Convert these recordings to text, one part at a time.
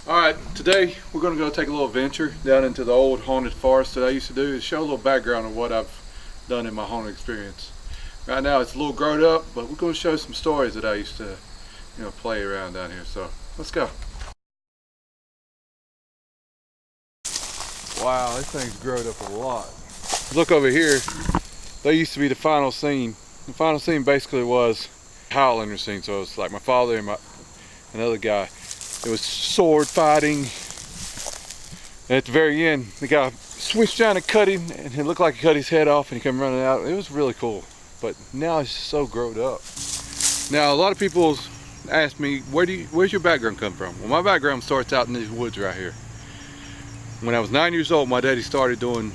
Alright, today we're going to go take a little venture down into the old haunted forest that I used to do and show a little background of what I've done in my haunted experience. Right now it's a little grown up, but we're going to show some stories that I used to play around down here. So let's go. Wow, this thing's grown up a lot. Look over here, that used to be the final scene. The final scene basically was a Highlander scene, so it's like my father and another guy. It was sword fighting, and at the very end the guy switched down and cut him, and it looked like he cut his head off and he came running out. It was really cool, but now it's just so grown up. Now a lot of people ask me, where's your background come from? Well, my background starts out in these woods right here. When I was 9 years old, my daddy started doing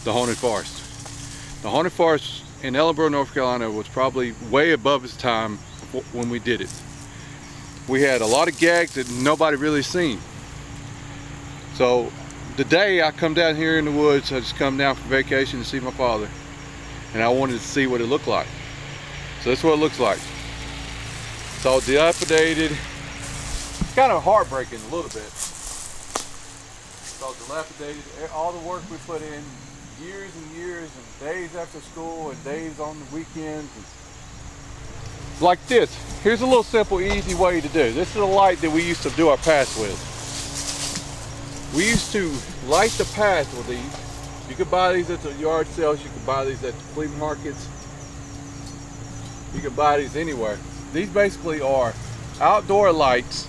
the haunted forest. The haunted forest in Ellenboro, North Carolina was probably way above its time when we did it. We had a lot of gags that nobody really seen. So the day I come down here in the woods, I just come down for vacation to see my father, and I wanted to see what it looked like. So that's what it looks like. It's all dilapidated. It's kind of heartbreaking a little bit. It's all dilapidated. All the work we put in, years and years and days after school and days on the weekends. Like this. Here's a little simple, easy way to do. This is a light that we used to do our paths with. We used to light the path with these. You could buy these at the yard sales. You could buy these at the flea markets. You could buy these anywhere. These basically are outdoor lights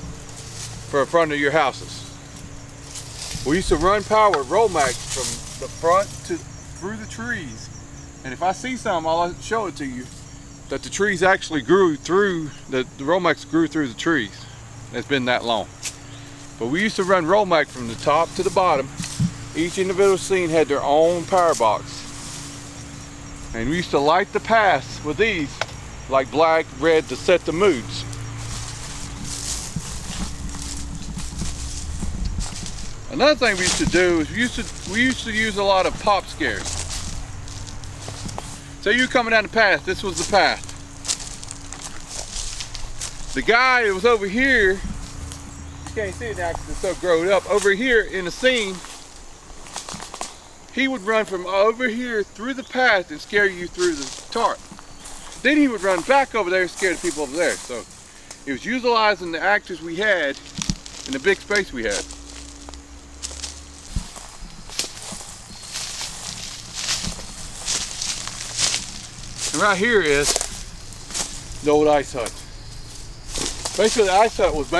for the front of your houses. We used to run power with Romex from the front through the trees. And if I see something, I'll show it to you. That the trees actually grew through, the Romex grew through the trees. It's been that long. But we used to run Romex from the top to the bottom. Each individual scene had their own power box. And we used to light the paths with these, like black, red, to set the moods. Another thing we used to do is we used to use a lot of pop scares. So you're coming down the path, this was the path. The guy that was over here, you can't see it now because it's so grown up, over here in the scene, he would run from over here through the path and scare you through the tarp. Then he would run back over there and scare the people over there. So it was utilizing the actors we had in the big space we had. And right here is the old ice hut. Basically, the ice hut was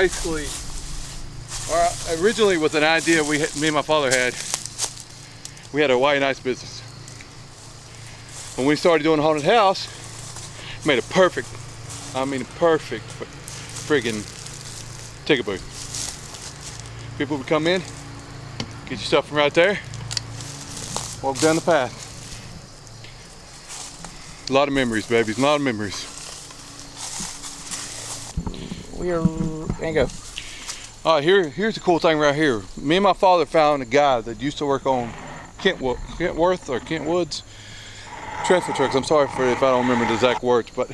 originally was an idea me and my father had. We had a white and ice business. When we started doing a haunted house, it made a perfect friggin' ticket booth. People would come in, get your stuff from right there, walk down the path. A lot of memories, babies, a lot of memories. There you go. All right, here's the cool thing right here. Me and my father found a guy that used to work on Kentwood's transfer trucks. I'm sorry if I don't remember the exact words, but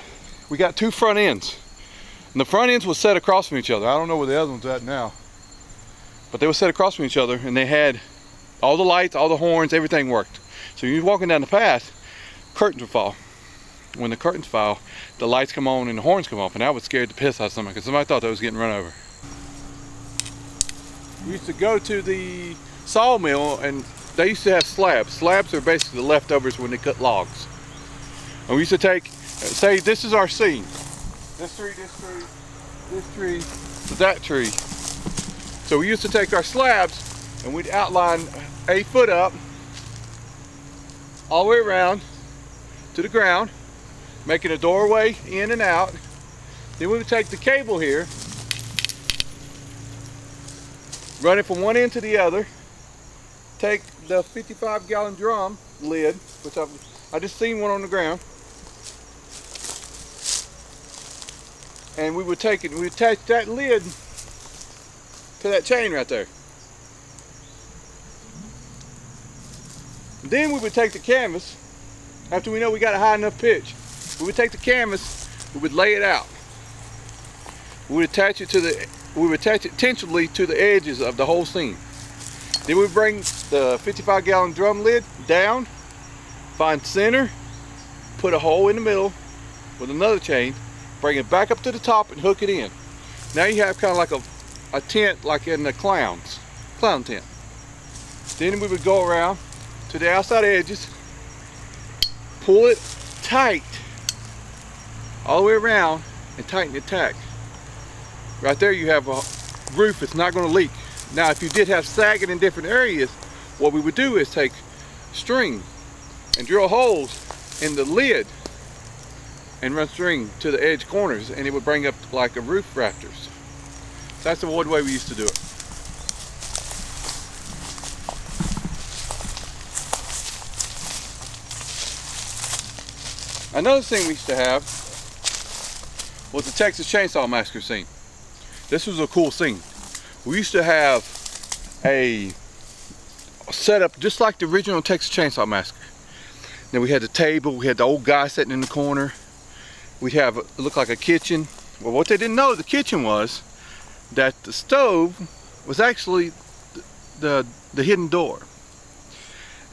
we got two front ends. And the front ends was set across from each other. I don't know where the other one's at now. But they were set across from each other, and they had all the lights, all the horns, everything worked. So you're walking down the path, curtains would fall. When the curtains fall, the lights come on and the horns come off, and that would scare the piss out of somebody because somebody thought they was getting run over. We used to go to the sawmill, and they used to have slabs. Slabs are basically the leftovers when they cut logs. And we used to take, say this is our scene. This tree, this tree, this tree, that tree. So we used to take our slabs and we'd outline 8 foot up, all the way around to the ground, making a doorway in and out. Then we would take the cable here, run it from one end to the other, take the 55-gallon drum lid, which I just seen one on the ground, and we would take it and we would attach that lid to that chain right there. Then we would take the canvas, after we know we got a high enough pitch, we would take the canvas, we would lay it out. We would attach it to the we would attach it intentionally to the edges of the whole scene. Then we bring the 55-gallon drum lid down, find center, put a hole in the middle with another chain, bring it back up to the top and hook it in. Now you have kind of like a tent like in the clown tent. Then we would go around to the outside edges, pull it tight all the way around and tighten the tack. Right there you have a roof that's not going to leak. Now if you did have sagging in different areas, what we would do is take string and drill holes in the lid and run string to the edge corners, and it would bring up like a roof rafters. So that's the old way we used to do it. Another thing we used to have was the Texas Chainsaw Massacre scene. This was a cool scene. We used to have a setup just like the original Texas Chainsaw Massacre. Then we had the table, we had the old guy sitting in the corner. We'd have, it looked like a kitchen. Well, what they didn't know the kitchen was, that the stove was actually the hidden door.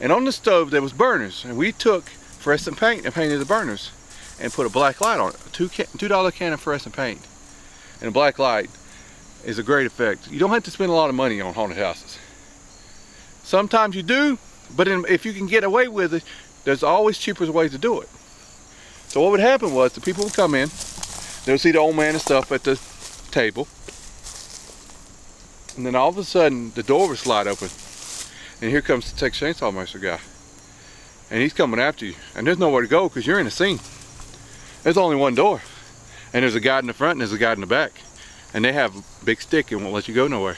And on the stove there was burners, and we took fluorescent paint and painted the burners and put a black light on it. A $2 can of fluorescent paint. And a black light is a great effect. You don't have to spend a lot of money on haunted houses. Sometimes you do, but if you can get away with it, there's always cheaper ways to do it. So what would happen was the people would come in, they would see the old man and stuff at the table, and then all of a sudden the door would slide open, and here comes the Texas Chainsaw Massacre guy. And he's coming after you, and there's nowhere to go because you're in a scene. There's only one door, and there's a guy in the front and there's a guy in the back, and they have a big stick and won't let you go nowhere.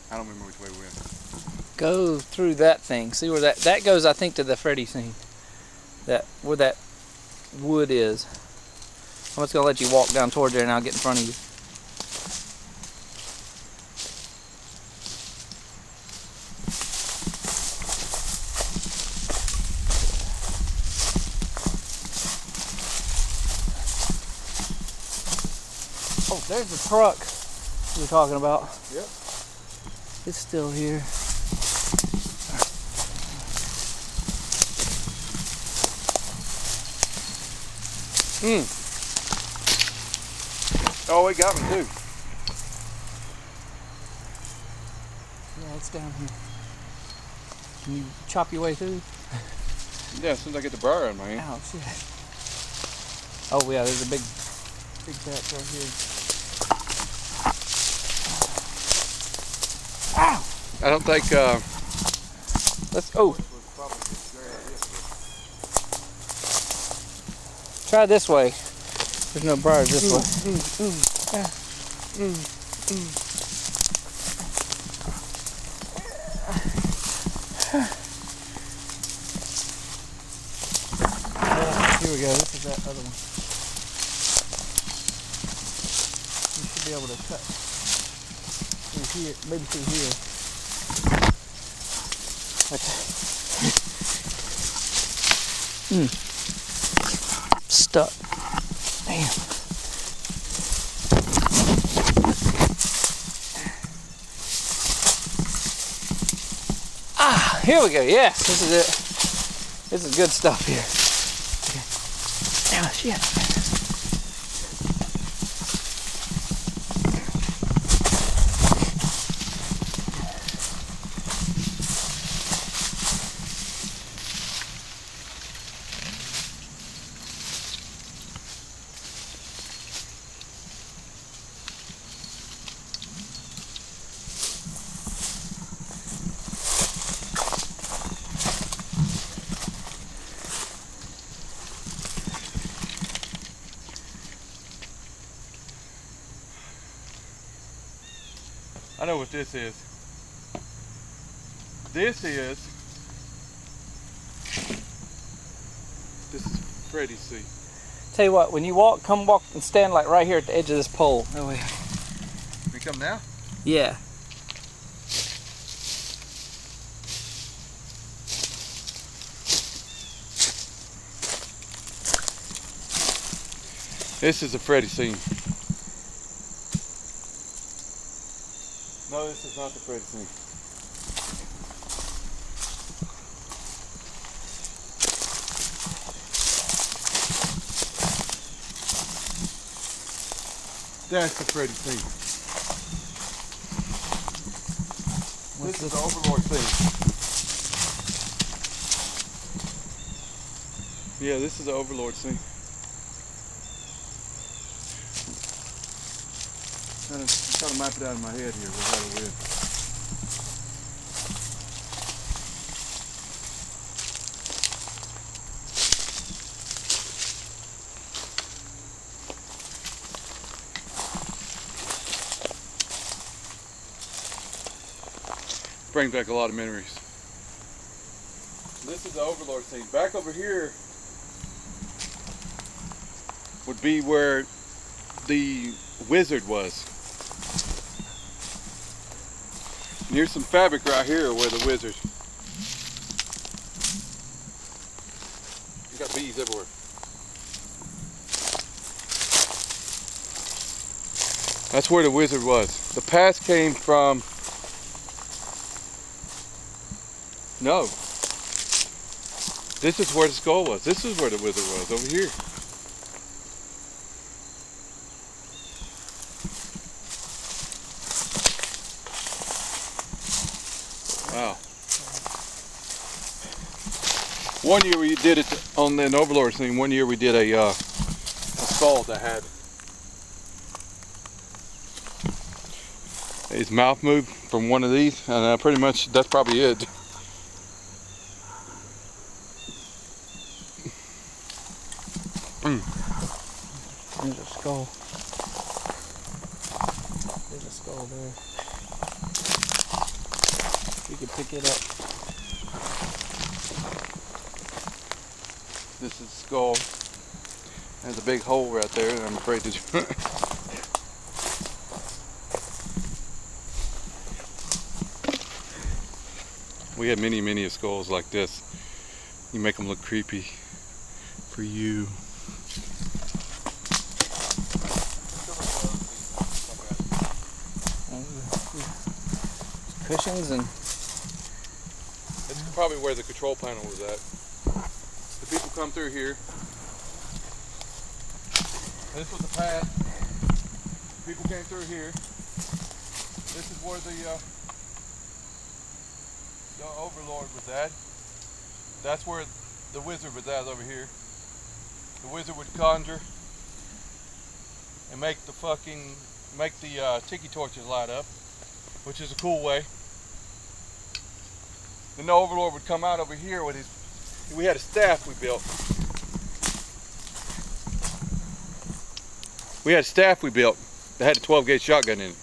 I don't remember which way we went. Go through that thing. See where that goes, I think, to the Freddy scene. Where that wood is. I'm just gonna let you walk down towards there and I'll get in front of you. Oh, there's the truck we were talking about. Yep. It's still here. Oh, it got me too. Yeah, it's down here. Can you chop your way through? Yeah, as soon as I get the briar in my hand. Oh, shit. Oh, yeah, there's a big patch right here. Ow! I don't think, Try this way. There's no briars this way. Here we go. This is that other one. You should be able to cut through here, maybe through here. Stuck. Damn. Ah, here we go. Yes, this is it. This is good stuff here. Oh, shit. I know what this is. This is Freddy's seat. Tell you what, when you walk, come walk and stand like right here at the edge of this pole. Oh, wait. We come now? Yeah. This is a Freddy scene. No, this is not the Freddy scene. That's the Freddy scene. This is the Overlord scene. Yeah, this is the Overlord scene. I'm trying to map it out in my head here without a win. Brings back a lot of memories. This is the Overlord scene. Back over here would be where the wizard was. Here's some fabric right here where the wizard. You got bees everywhere. That's where the wizard was. The past came from. No. This is where the skull was. This is where the wizard was, over here. Wow. One year we did it on an Overlord scene. One year we did a skull that had his mouth moved from one of these, and pretty much that's probably it. There's a skull. There's a skull there. You can pick it up. This is the skull. There's a big hole right there, and I'm afraid to. We have many skulls like this. You make them look creepy for you. Cushions and. It's probably where the control panel was at. The people come through here. This was the path. People came through here. This is where the Overlord was at. That's where the wizard was at over here. The wizard would conjure and make the tiki torches light up, which is a cool way. Then the Overlord would come out over here with his. We had a staff we built. We had a staff we built that had a 12-gauge shotgun in it,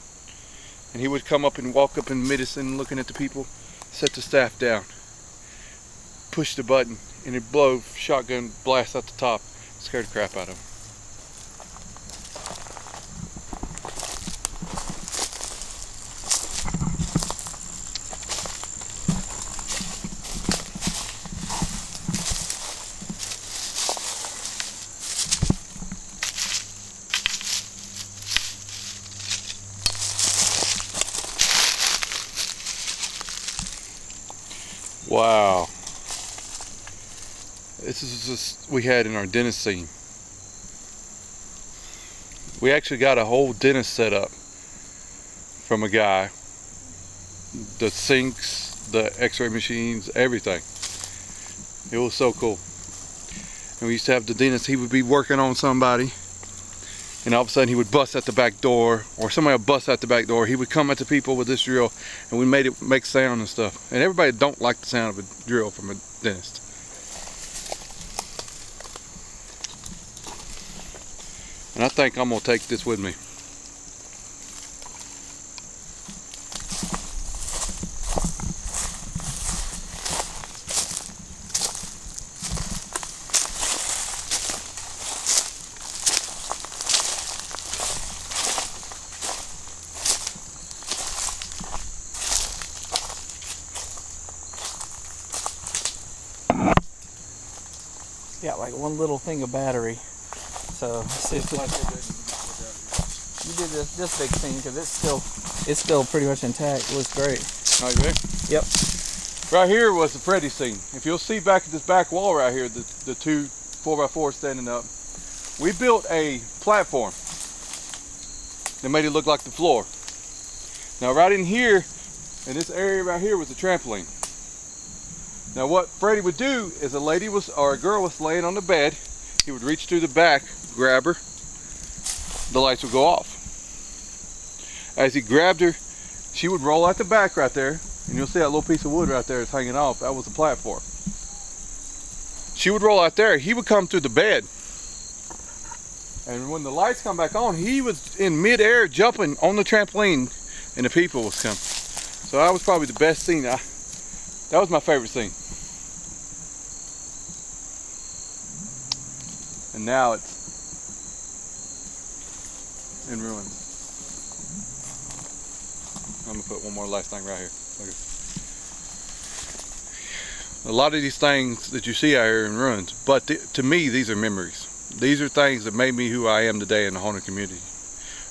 and he would come up and walk up in medicine, looking at the people, set the staff down, push the button, and it'd blow shotgun blast out the top, scare the crap out of him. Wow. This is just we had in our dentist scene. We actually got a whole dentist set up from a guy. The sinks, the x-ray machines, everything. It was so cool. And we used to have the dentist, he would be working on somebody, and all of a sudden he would bust at the back door, or somebody would bust at the back door. He would come at the people with this drill, and we made it make sound and stuff. And everybody don't like the sound of a drill from a dentist. And I think I'm gonna take this with me. got like one little thing of battery. So let's see if you did this big thing because it's still pretty much intact. It looks great. Are you ready? Yep. Right here was the Freddy scene. If you'll see back at this back wall right here, the two 4x4s standing up, we built a platform that made it look like the floor. Now right in here, in this area right here was a trampoline. Now what Freddy would do is a girl was laying on the bed, he would reach through the back, grab her, the lights would go off. As he grabbed her, she would roll out the back right there, and you'll see that little piece of wood right there is hanging off. That was the platform. She would roll out there, he would come through the bed. And when the lights come back on, he was in mid-air jumping on the trampoline and the people was coming. So that was probably the best scene. That was my favorite scene. And now it's in ruins. I'm gonna put one more last thing right here. Okay. A lot of these things that you see out here in ruins, but to me, these are memories. These are things that made me who I am today in the haunted community.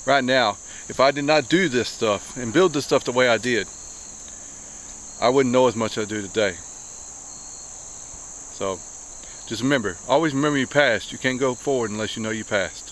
Right now, if I did not do this stuff and build this stuff the way I did, I wouldn't know as much as I do today. So, just remember, always remember your past. You can't go forward unless you know your past.